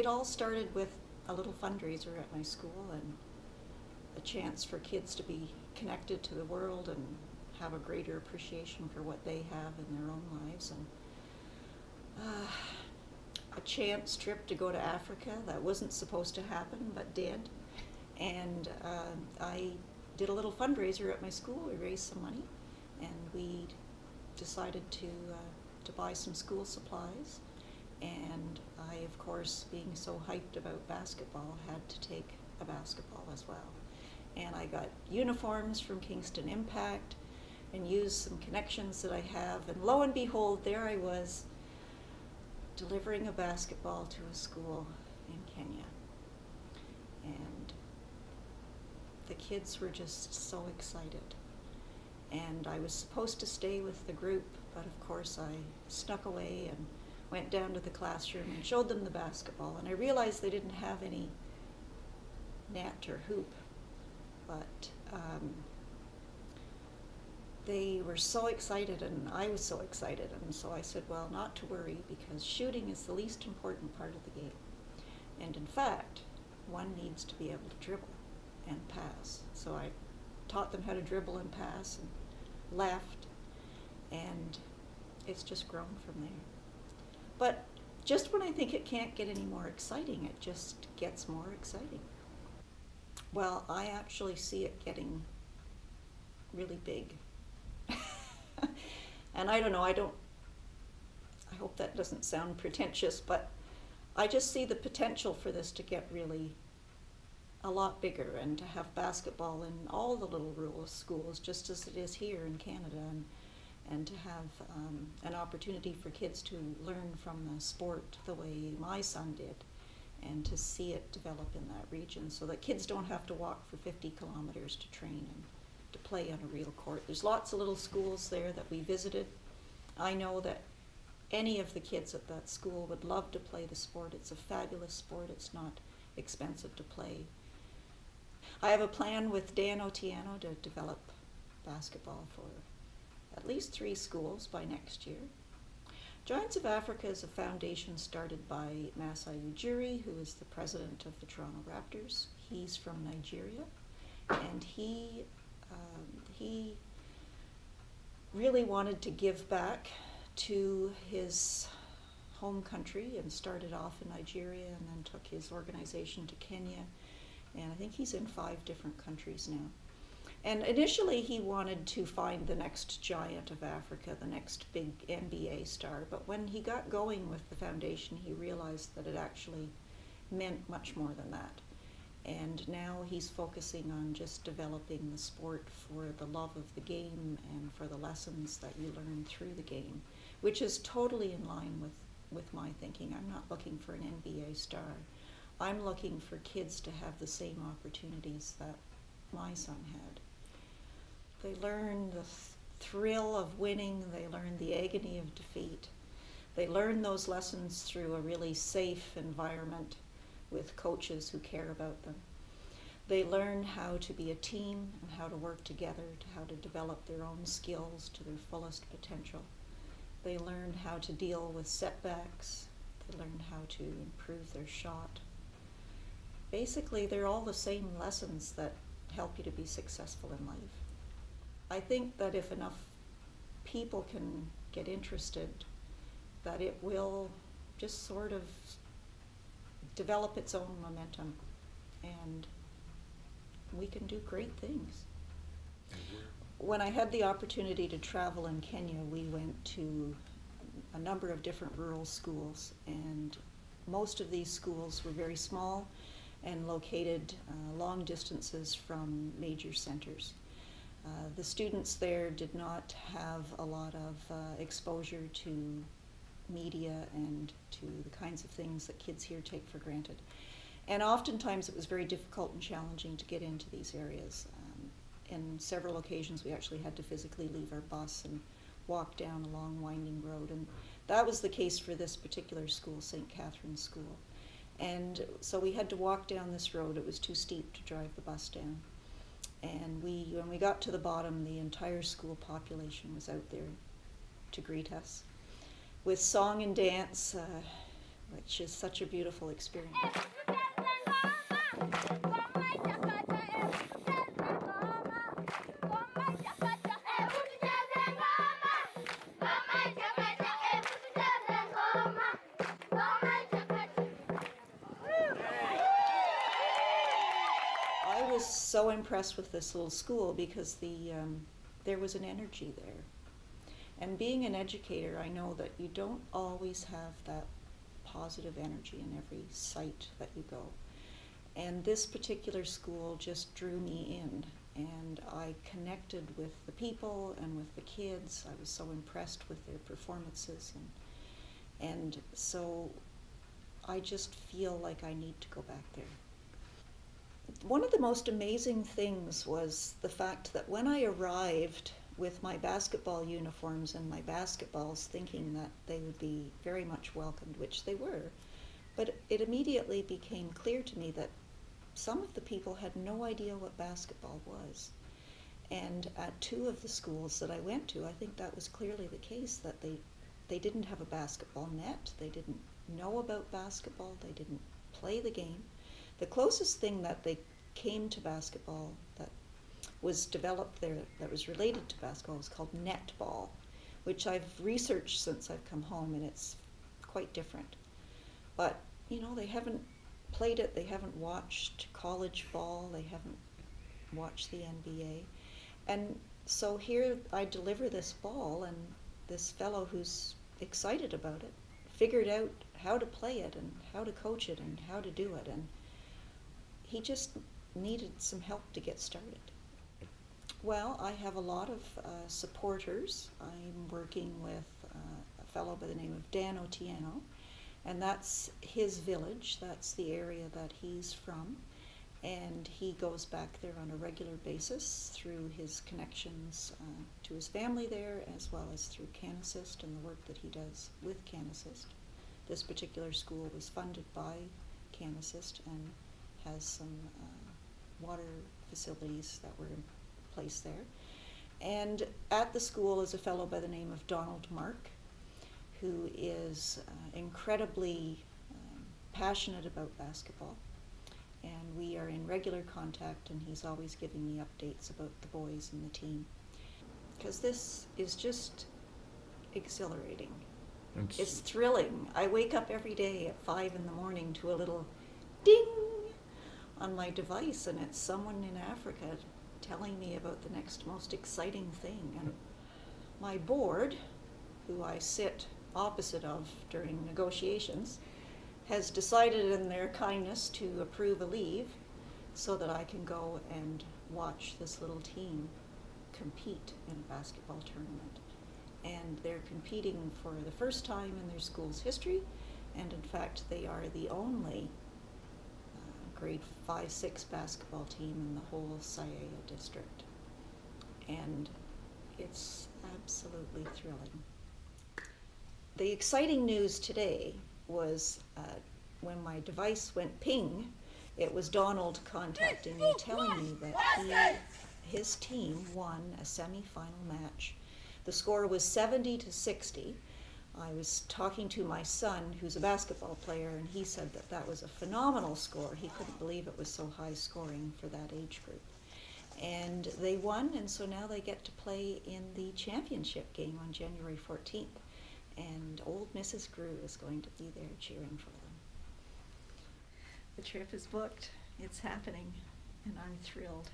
it all started with a little fundraiser at my school and a chance for kids to be connected to the world and have a greater appreciation for what they have in their own lives. And a chance trip to go to Africa that wasn't supposed to happen but did. And I did a little fundraiser at my school. We raised some money and we decided to buy some school supplies. And I, of course, being so hyped about basketball, had to take a basketball as well. And I got uniforms from Kingston Impact and used some connections that I have. And lo and behold, there I was, delivering a basketball to a school in Kenya. And the kids were just so excited. And I was supposed to stay with the group, but of course I snuck away and went down to the classroom and showed them the basketball. And I realized they didn't have any net or hoop, but they were so excited and I was so excited. And so I said, well, not to worry, because shooting is the least important part of the game. And in fact, one needs to be able to dribble and pass. So I taught them how to dribble and pass and left, and it's just grown from there. But just when I think it can't get any more exciting, it just gets more exciting. Well, I actually see it getting really big. And I don't know, I hope that doesn't sound pretentious, but I just see the potential for this to get really a lot bigger and to have basketball in all the little rural schools, just as it is here in Canada, and to have an opportunity for kids to learn from the sport the way my son did, and to see it develop in that region so that kids don't have to walk for 50 kilometers to train and to play on a real court. There's lots of little schools there that we visited. I know that any of the kids at that school would love to play the sport. It's a fabulous sport. It's not expensive to play. I have a plan with Dan Otieno to develop basketball for at least 3 schools by next year. Giants of Africa is a foundation started by Masai Ujiri, who is the president of the Toronto Raptors. He's from Nigeria, and he really wanted to give back to his home country and started off in Nigeria and then took his organization to Kenya. And I think he's in 5 different countries now. And initially he wanted to find the next giant of Africa, the next big NBA star. But when he got going with the foundation, he realized that it actually meant much more than that. And now he's focusing on just developing the sport for the love of the game and for the lessons that you learn through the game, which is totally in line with my thinking. I'm not looking for an NBA star. I'm looking for kids to have the same opportunities that my son had. They learn the thrill of winning, they learn the agony of defeat. They learn those lessons through a really safe environment with coaches who care about them. They learn how to be a team and how to work together, how to develop their own skills to their fullest potential. They learn how to deal with setbacks. They learn how to improve their shot. Basically, they're all the same lessons that help you to be successful in life. I think that if enough people can get interested, that it will just sort of develop its own momentum, and we can do great things. When I had the opportunity to travel in Kenya, we went to a number of different rural schools, and most of these schools were very small and located long distances from major centers. The students there did not have a lot of exposure to media and to the kinds of things that kids here take for granted. And oftentimes it was very difficult and challenging to get into these areas. In several occasions we actually had to physically leave our bus and walk down a long winding road, and that was the case for this particular school, St. Catherine's School. And so we had to walk down this road. It was too steep to drive the bus down. And when we got to the bottom, the entire school population was out there to greet us with song and dance. which is such a beautiful experience. I was so impressed with this little school because there was an energy there. And being an educator, I know that you don't always have that positive energy in every site that you go. And this particular school just drew me in, and I connected with the people and with the kids. I was so impressed with their performances, and so I just feel like I need to go back there. One of the most amazing things was the fact that when I arrived with my basketball uniforms and my basketballs, thinking that they would be very much welcomed, which they were, but it immediately became clear to me that some of the people had no idea what basketball was. And at two of the schools that I went to, I think that was clearly the case, that they didn't have a basketball net, they didn't know about basketball, they didn't play the game. The closest thing that they came to basketball that was developed there that was related to basketball was called netball, which I've researched since I've come home, and it's quite different. But, you know, they haven't played it, they haven't watched college ball, they haven't watched the NBA. And so here I deliver this ball, and this fellow who's excited about it figured out how to play it and how to coach it and how to do it, and he just needed some help to get started. Well, I have a lot of supporters. I'm working with a fellow by the name of Dan Otieno, and that's his village, that's the area that he's from, and he goes back there on a regular basis through his connections to his family there, as well as through CanAssist and the work that he does with CanAssist. This particular school was funded by CanAssist and has some water facilities that were in place there. And at the school is a fellow by the name of Donald Mark, who is incredibly passionate about basketball. And we are in regular contact, and he's always giving me updates about the boys and the team. Because this is just exhilarating. It's thrilling. I wake up every day at 5 in the morning to a little ding on my device, and it's someone in Africa telling me about the next most exciting thing. And my board, who I sit opposite of during negotiations, has decided in their kindness to approve a leave so that I can go and watch this little team compete in a basketball tournament. And they're competing for the first time in their school's history, and in fact they are the only grade 5-6 basketball team in the whole Sayaya district. And it's absolutely thrilling. The exciting news today was when my device went ping, it was Donald contacting me, telling me that his team won a semi-final match. The score was 70-60. I was talking to my son, who's a basketball player, and he said that that was a phenomenal score. He couldn't believe it was so high scoring for that age group. And they won, and so now they get to play in the championship game on January 14th. And old Mrs. Grew is going to be there cheering for them. The trip is booked. It's happening, and I'm thrilled.